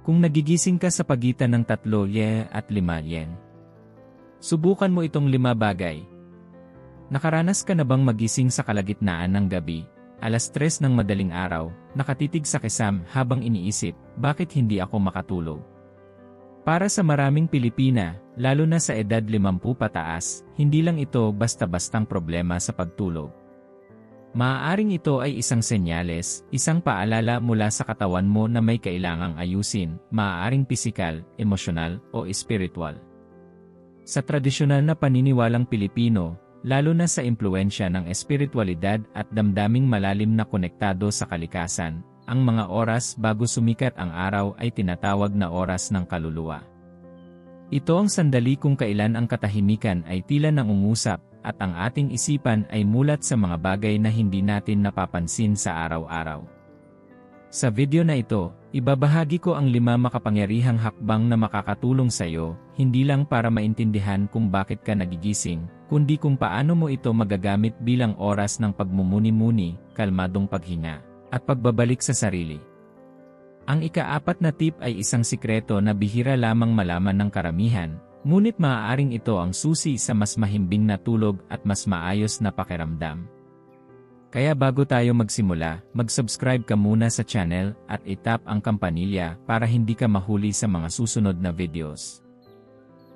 Kung nagigising ka sa pagitan ng 3 at 5 yen, subukan mo itong 5 bagay. Nakaranas ka na bang magising sa kalagitnaan ng gabi, alas 3 ng madaling araw, nakatitig sa kisam habang iniisip, bakit hindi ako makatulog? Para sa maraming Pilipina, lalo na sa edad 50 pataas, hindi lang ito basta-bastang problema sa pagtulog. Maaaring ito ay isang senyales, isang paalala mula sa katawan mo na may kailangang ayusin, maaaring pisikal, emosyonal, o espiritual. Sa tradisyonal na paniniwalang Pilipino, lalo na sa impluwensya ng espiritualidad at damdaming malalim na konektado sa kalikasan, ang mga oras bago sumikat ang araw ay tinatawag na oras ng kaluluwa. Ito ang sandali kung kailan ang katahimikan ay tila nangungusap at ang ating isipan ay mulat sa mga bagay na hindi natin napapansin sa araw-araw. Sa video na ito, ibabahagi ko ang 5 makapangyarihang hakbang na makakatulong sa iyo, hindi lang para maintindihan kung bakit ka nagigising, kundi kung paano mo ito magagamit bilang oras ng pagmumuni-muni, kalmadong paghinga, at pagbabalik sa sarili. Ang ika-4 na tip ay isang sikreto na bihira lamang malaman ng karamihan, ngunit maaaring ito ang susi sa mas mahimbing na tulog at mas maayos na pakiramdam. Kaya bago tayo magsimula, mag-subscribe ka muna sa channel at itap ang kampanilya para hindi ka mahuli sa mga susunod na videos.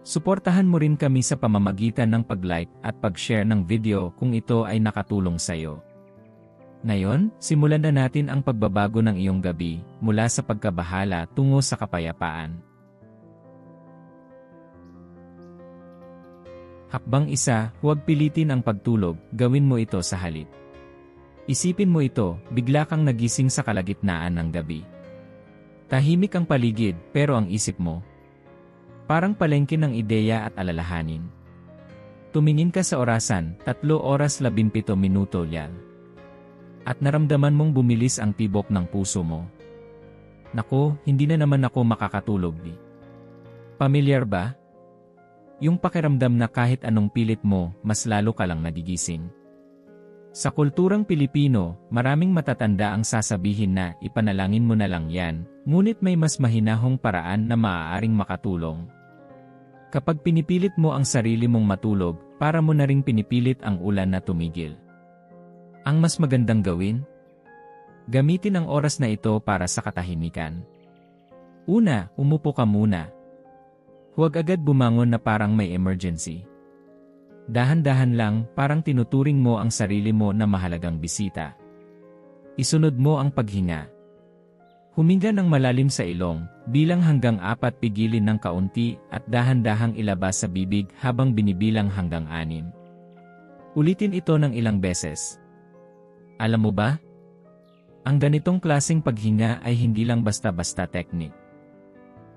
Suportahan mo rin kami sa pamamagitan ng pag-like at pag-share ng video kung ito ay nakatulong sa iyo. Ngayon, simulan na natin ang pagbabago ng iyong gabi, mula sa pagkabahala tungo sa kapayapaan. Hakbang 1, huwag pilitin ang pagtulog, gawin mo ito sa halip. Isipin mo ito, bigla kang nagising sa kalagitnaan ng gabi. Tahimik ang paligid, pero ang isip mo, parang palengke ng ideya at alalahanin. Tumingin ka sa orasan, 3 oras 17 minuto yan. At naramdaman mong bumilis ang tibok ng puso mo. Nako, hindi na naman ako makakatulog di. Pamilyar ba? Yung pakiramdam na kahit anong pilit mo, mas lalo ka lang nagigising. Sa kulturang Pilipino, maraming matatanda ang sasabihin na ipanalangin mo na lang yan, ngunit may mas mahinahong paraan na maaaring makatulong. Kapag pinipilit mo ang sarili mong matulog, para mo na ring pinipilit ang ulan na tumigil. Ang mas magandang gawin? Gamitin ang oras na ito para sa katahimikan. Una, umupo ka muna. Huwag agad bumangon na parang may emergency. Dahan-dahan lang, parang tinuturing mo ang sarili mo na mahalagang bisita. Isunod mo ang paghinga. Huminga ng malalim sa ilong, bilang hanggang 4, pigilin ng kaunti at dahan-dahang ilabas sa bibig habang binibilang hanggang 6. Ulitin ito ng ilang beses. Alam mo ba? Ang ganitong klaseng paghinga ay hindi lang basta-basta technique.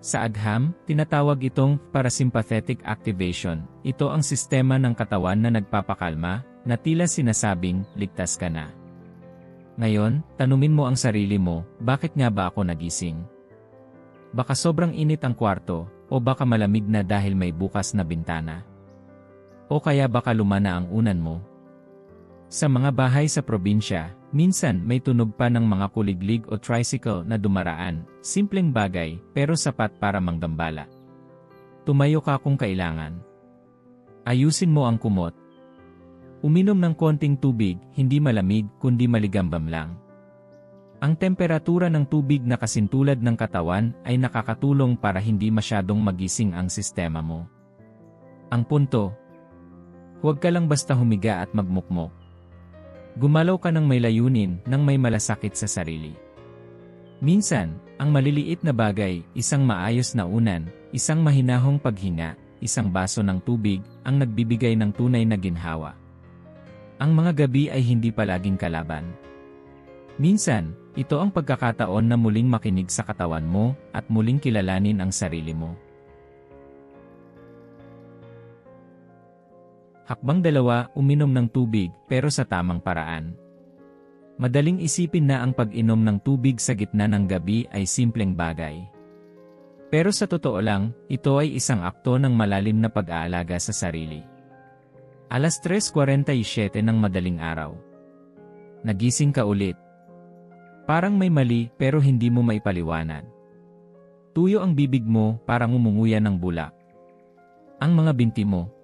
Sa agham, tinatawag itong parasympathetic activation. Ito ang sistema ng katawan na nagpapakalma, na tila sinasabing, ligtas ka na. Ngayon, tanumin mo ang sarili mo, bakit nga ba ako nagising? Baka sobrang init ang kwarto, o baka malamig na dahil may bukas na bintana. O kaya baka lumana ang unan mo. Sa mga bahay sa probinsya, minsan may tunog pa ng mga kuliglig o tricycle na dumaraan, simpleng bagay pero sapat para manggambala. Tumayo ka kung kailangan. Ayusin mo ang kumot. Uminom ng konting tubig, hindi malamig kundi maligambam lang. Ang temperatura ng tubig na kasintulad ng katawan ay nakakatulong para hindi masyadong magising ang sistema mo. Ang punto, huwag ka lang basta humiga at magmukmok. Gumalaw ka ng may layunin, nang may malasakit sa sarili. Minsan, ang maliliit na bagay, isang maayos na unan, isang mahinahong paghinga, isang baso ng tubig, ang nagbibigay ng tunay na ginhawa. Ang mga gabi ay hindi palaging kalaban. Minsan, ito ang pagkakataon na muling makinig sa katawan mo at muling kilalanin ang sarili mo. Hakbang 2, uminom ng tubig, pero sa tamang paraan. Madaling isipin na ang pag-inom ng tubig sa gitna ng gabi ay simpleng bagay. Pero sa totoo lang, ito ay isang akto ng malalim na pag-aalaga sa sarili. Alas 3:47 ng madaling araw. Nagising ka ulit. Parang may mali pero hindi mo maipaliwanag. Tuyo ang bibig mo parang umunguya ng bulak. Ang mga binti mo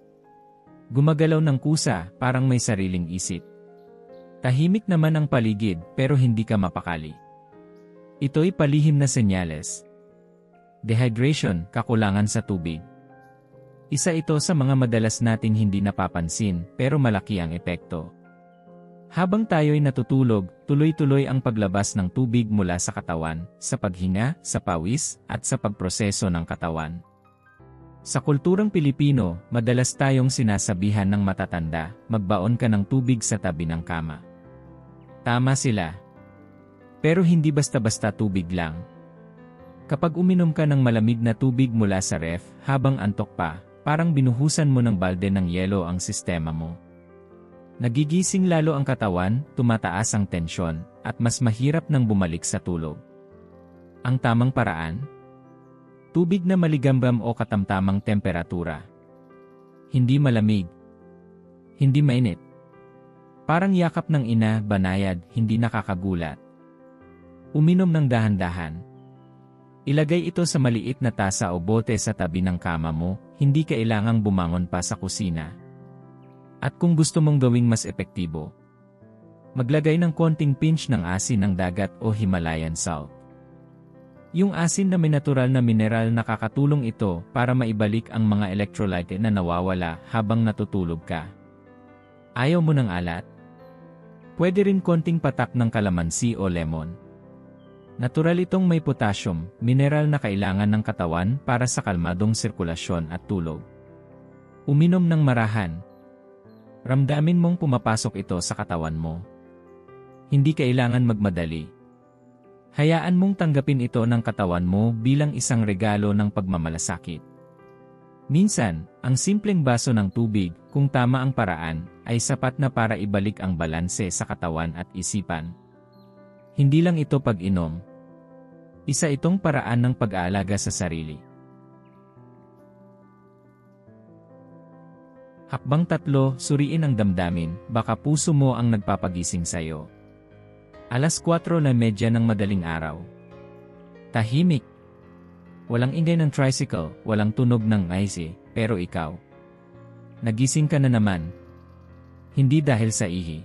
gumagalaw ng kusa parang may sariling isip. Tahimik naman ang paligid pero hindi ka mapakali. Ito'y palihim na senyales. Dehydration, kakulangan sa tubig. Isa ito sa mga madalas nating hindi napapansin pero malaki ang epekto. Habang tayo'y natutulog, tuloy-tuloy ang paglabas ng tubig mula sa katawan, sa paghinga, sa pawis, at sa pagproseso ng katawan. Sa kulturang Pilipino, madalas tayong sinasabihan ng matatanda, magbaon ka ng tubig sa tabi ng kama. Tama sila. Pero hindi basta-basta tubig lang. Kapag uminom ka ng malamig na tubig mula sa ref, habang antok pa, parang binuhusan mo ng balde ng yelo ang sistema mo. Nagigising lalo ang katawan, tumataas ang tensyon, at mas mahirap nang bumalik sa tulog. Ang tamang paraan? Tubig na maligambam o katamtamang temperatura. Hindi malamig. Hindi mainit. Parang yakap ng ina, banayad, hindi nakakagulat. Uminom ng dahan-dahan. Ilagay ito sa maliit na tasa o bote sa tabi ng kama mo, hindi kailangang bumangon pa sa kusina. At kung gusto mong gawing mas epektibo, maglagay ng konting pinch ng asin ng dagat o Himalayan salt. Yung asin na may natural na mineral nakakatulong ito para maibalik ang mga electrolyte na nawawala habang natutulog ka. Ayaw mo ng alat? Pwede rin konting patak ng kalamansi o lemon. Natural itong may potassium, mineral na kailangan ng katawan para sa kalmadong sirkulasyon at tulog. Uminom ng marahan. Ramdamin mong pumapasok ito sa katawan mo. Hindi kailangan magmadali. Hayaan mong tanggapin ito ng katawan mo bilang isang regalo ng pagmamalasakit. Minsan, ang simpleng baso ng tubig, kung tama ang paraan, ay sapat na para ibalik ang balanse sa katawan at isipan. Hindi lang ito pag-inom. Isa itong paraan ng pag-aalaga sa sarili. Hakbang 3, suriin ang damdamin, baka puso mo ang nagpapagising sa'yo. 4:30 ng madaling araw. Tahimik. Walang ingay ng tricycle, walang tunog ng icy, pero ikaw. Nagising ka na naman. Hindi dahil sa ihi.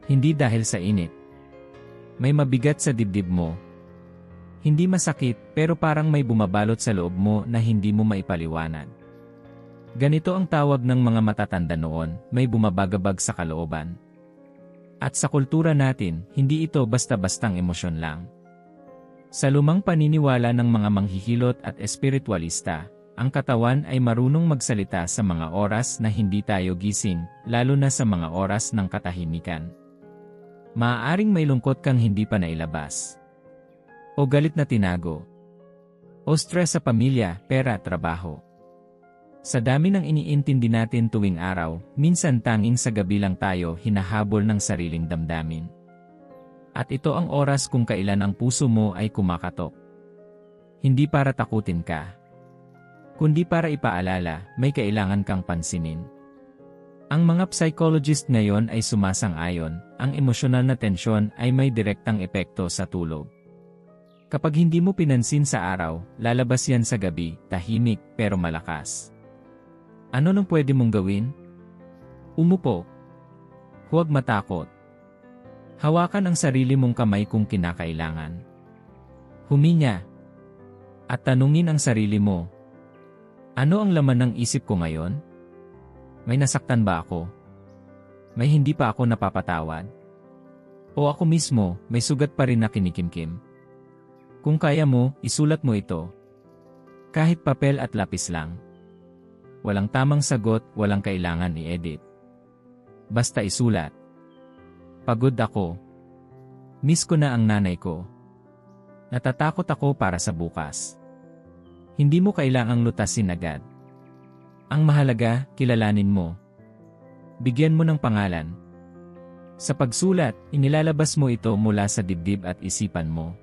Hindi dahil sa init. May mabigat sa dibdib mo. Hindi masakit, pero parang may bumabalot sa loob mo na hindi mo maipaliwanag. Ganito ang tawag ng mga matatanda noon, may bumabagabag sa kalooban. At sa kultura natin, hindi ito basta-bastang emosyon lang. Sa lumang paniniwala ng mga manghihilot at espiritualista, ang katawan ay marunong magsalita sa mga oras na hindi tayo gising, lalo na sa mga oras ng katahimikan. Maaaring may lungkot kang hindi pa nailabas. O galit na tinago. O stress sa pamilya, pera at trabaho. Sa dami ng iniintindi natin tuwing araw, minsan tanging sa gabi lang tayo hinahabol ng sariling damdamin. At ito ang oras kung kailan ang puso mo ay kumakatok. Hindi para takutin ka, kundi para ipaalala, may kailangan kang pansinin. Ang mga psychologist ngayon ay sumasang-ayon, ang emosyonal na tensyon ay may direktang epekto sa tulog. Kapag hindi mo pinansin sa araw, lalabas yan sa gabi, tahimik pero malakas. Ano nang pwede mong gawin? Umupo. Huwag matakot. Hawakan ang sarili mong kamay kung kinakailangan. Huminga. At tanungin ang sarili mo. Ano ang laman ng isip ko ngayon? May nasaktan ba ako? May hindi pa ako napapatawad? O ako mismo, may sugat pa rin na kinikimkim? Kung kaya mo, isulat mo ito. Kahit papel at lapis lang. Walang tamang sagot, walang kailangan i-edit. Basta isulat. Pagod ako. Miss ko na ang nanay ko. Natatakot ako para sa bukas. Hindi mo kailangang lutasin agad. Ang mahalaga, kilalanin mo. Bigyan mo ng pangalan. Sa pagsulat, inilalabas mo ito mula sa dibdib at isipan mo.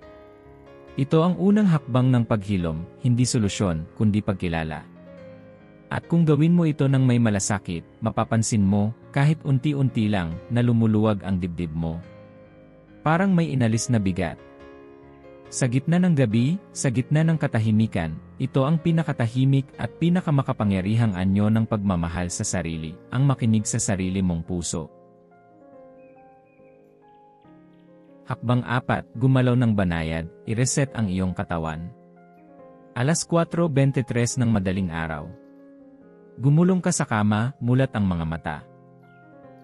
Ito ang unang hakbang ng paghilom, hindi solusyon, kundi pagkilala. At kung gawin mo ito ng may malasakit, mapapansin mo, kahit unti-unti lang, na lumuluwag ang dibdib mo. Parang may inalis na bigat. Sa gitna ng gabi, sa gitna ng katahimikan, ito ang pinakatahimik at pinakamakapangyarihang anyo ng pagmamahal sa sarili, ang makinig sa sarili mong puso. Hakbang 4, gumalaw ng banayad, i-reset ang iyong katawan. Alas 4:23 ng madaling araw. Gumulong ka sa kama, mulat ang mga mata.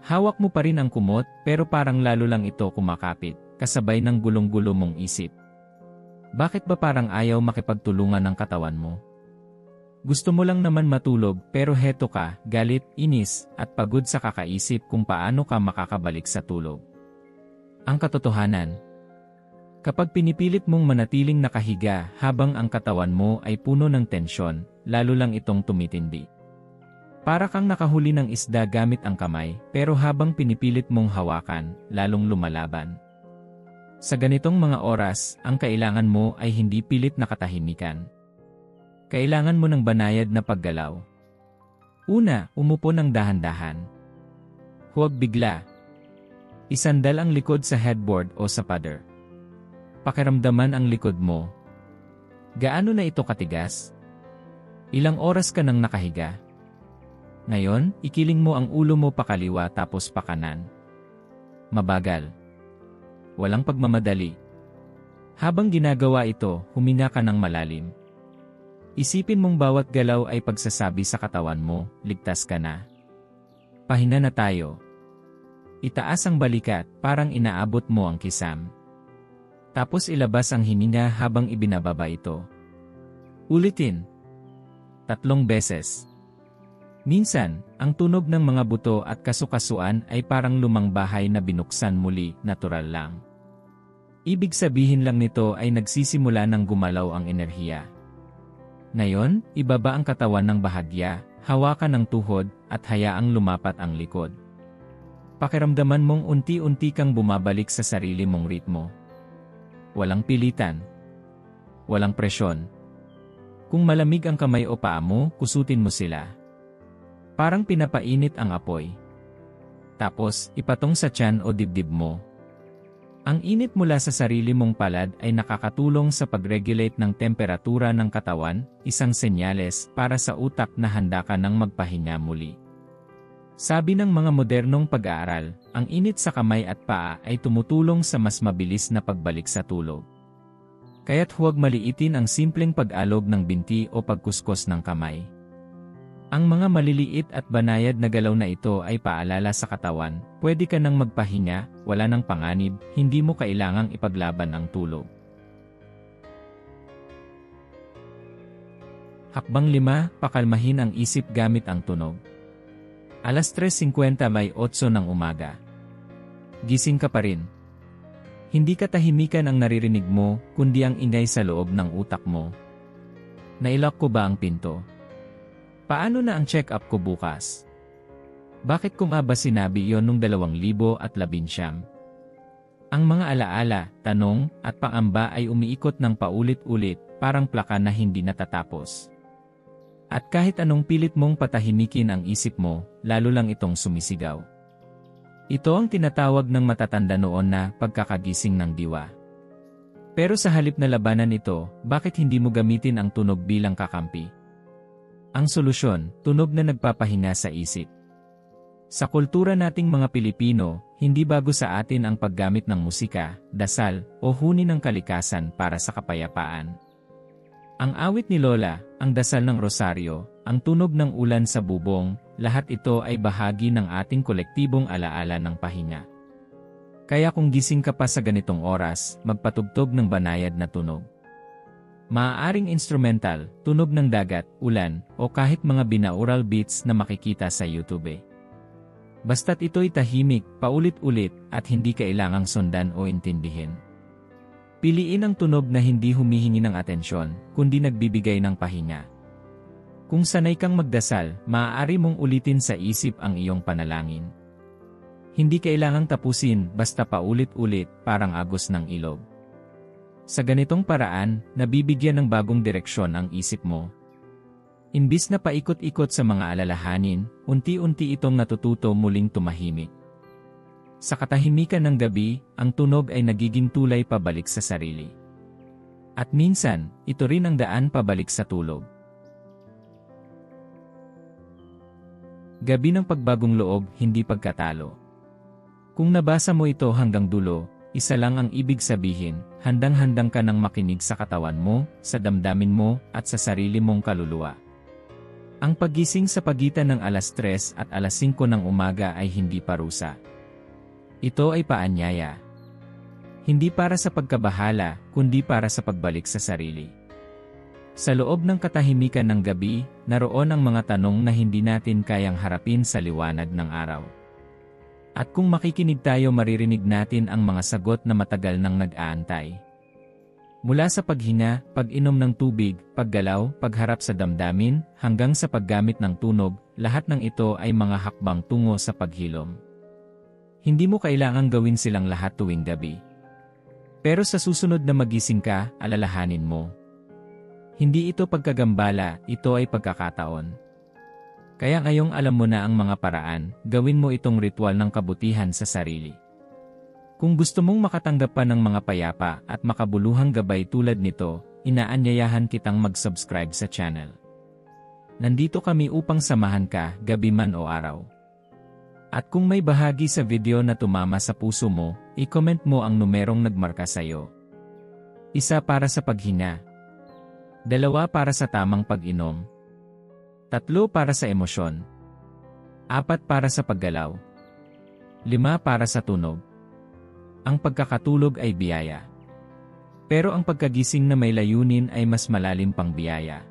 Hawak mo pa rin ang kumot, pero parang lalo lang ito kumakapit, kasabay ng gulong-gulo mong isip. Bakit ba parang ayaw makipagtulungan ng katawan mo? Gusto mo lang naman matulog, pero heto ka, galit, inis, at pagod sa kakaisip kung paano ka makakabalik sa tulog. Ang katotohanan, kapag pinipilit mong manatiling nakahiga habang ang katawan mo ay puno ng tensyon, lalo lang itong tumitindi. Para kang nakahuli ng isda gamit ang kamay, pero habang pinipilit mong hawakan, lalong lumalaban. Sa ganitong mga oras, ang kailangan mo ay hindi pilit na katahimikan. Kailangan mo ng banayad na paggalaw. Una, umupo ng dahan-dahan. Huwag bigla. Isandal ang likod sa headboard o sa pader. Pakiramdaman ang likod mo. Gaano na ito katigas? Ilang oras ka nang nakahiga? Ngayon, ikiling mo ang ulo mo pakaliwa tapos pakanan. Mabagal. Walang pagmamadali. Habang ginagawa ito, huminga ka ng malalim. Isipin mong bawat galaw ay pagsasabi sa katawan mo, ligtas ka na. Pahinga na tayo. Itaas ang balikat, parang inaabot mo ang kisam. Tapos ilabas ang hininga habang ibinababa ito. Ulitin. 3 beses. Minsan, ang tunog ng mga buto at kasukasuan ay parang lumang bahay na binuksan muli, natural lang. Ibig sabihin lang nito ay nagsisimula ng gumalaw ang enerhiya. Ngayon, ibaba ang katawan ng bahagya, hawakan ang tuhod, at hayaang lumapat ang likod. Pakiramdaman mong unti-unti kang bumabalik sa sarili mong ritmo. Walang pilitan. Walang presyon. Kung malamig ang kamay o paa mo, kusutin mo sila. Parang pinapainit ang apoy. Tapos, ipatong sa tiyan o dibdib mo. Ang init mula sa sarili mong palad ay nakakatulong sa pag-regulate ng temperatura ng katawan, isang senyales para sa utak na handa ka ng magpahinga muli. Sabi ng mga modernong pag-aaral, ang init sa kamay at paa ay tumutulong sa mas mabilis na pagbalik sa tulog. Kaya't huwag maliitin ang simpleng pag-alog ng binti o pagkuskos ng kamay. Ang mga maliliit at banayad na galaw na ito ay paalala sa katawan, pwede ka nang magpahinga, wala nang panganib, hindi mo kailangang ipaglaban ang tulog. Hakbang 5, pakalmahin ang isip gamit ang tunog. Alas 3:58 ng umaga. Gising ka pa rin. Hindi katahimikan ang naririnig mo, kundi ang ingay sa loob ng utak mo. Nailak ko ba ang pinto? Paano na ang check-up ko bukas? Bakit ko ba sinabi iyon noong 2019? Ang mga alaala, tanong, at pangamba ay umiikot ng paulit-ulit, parang plaka na hindi natatapos. At kahit anong pilit mong patahimikin ang isip mo, lalo lang itong sumisigaw. Ito ang tinatawag ng matatanda noon na pagkakagising ng diwa. Pero sa halip na labanan ito, bakit hindi mo gamitin ang tunog bilang kakampi? Ang solusyon, tunog na nagpapahinga sa isip. Sa kultura nating mga Pilipino, hindi bago sa atin ang paggamit ng musika, dasal, o huni ng kalikasan para sa kapayapaan. Ang awit ni Lola, ang dasal ng rosaryo, ang tunog ng ulan sa bubong, lahat ito ay bahagi ng ating kolektibong alaala ng pahinga. Kaya kung gising ka pa sa ganitong oras, magpatugtog ng banayad na tunog. Maaaring instrumental, tunog ng dagat, ulan, o kahit mga binaural beats na makikita sa YouTube. Basta't ito'y tahimik, paulit-ulit, at hindi kailangang sundan o intindihin. Piliin ang tunog na hindi humihingi ng atensyon, kundi nagbibigay ng pahinga. Kung sanay kang magdasal, maaari mong ulitin sa isip ang iyong panalangin. Hindi kailangang tapusin, basta paulit-ulit, parang agos ng ilog. Sa ganitong paraan, nabibigyan ng bagong direksyon ang isip mo. Imbis na paikot-ikot sa mga alalahanin, unti-unti itong natututo muling tumahimik. Sa katahimikan ng gabi, ang tunog ay nagiging tulay pabalik sa sarili. At minsan, ito rin ang daan pabalik sa tulog. Gabi ng pagbagong loob, hindi pagkatalo. Kung nabasa mo ito hanggang dulo, isa lang ang ibig sabihin, handang-handang ka nang makinig sa katawan mo, sa damdamin mo, at sa sarili mong kaluluwa. Ang paggising sa pagitan ng alas 3 at alas 5 ng umaga ay hindi parusa. Ito ay paanyaya. Hindi para sa pagkabahala, kundi para sa pagbalik sa sarili. Sa loob ng katahimikan ng gabi, naroon ang mga tanong na hindi natin kayang harapin sa liwanag ng araw. At kung makikinig tayo, maririnig natin ang mga sagot na matagal nang nag-aantay. Mula sa paghinga, pag-inom ng tubig, paggalaw, pagharap sa damdamin, hanggang sa paggamit ng tunog, lahat ng ito ay mga hakbang tungo sa paghilom. Hindi mo kailangang gawin silang lahat tuwing gabi. Pero sa susunod na magising ka, alalahanin mo. Hindi ito pagkagambala, ito ay pagkakataon. Kaya ngayong alam mo na ang mga paraan, gawin mo itong ritual ng kabutihan sa sarili. Kung gusto mong makatanggap pa ng mga payapa at makabuluhang gabay tulad nito, inaanyayahan kitang mag-subscribe sa channel. Nandito kami upang samahan ka, gabi man o araw. At kung may bahagi sa video na tumama sa puso mo, i-comment mo ang numerong nagmarka sa'yo. 1 para sa paghinga. 2 para sa tamang pag-inom. 3 para sa emosyon. 4 para sa paggalaw. 5 para sa tunog. Ang pagkakatulog ay biyaya. Pero ang pagkagising na may layunin ay mas malalim pang biyaya.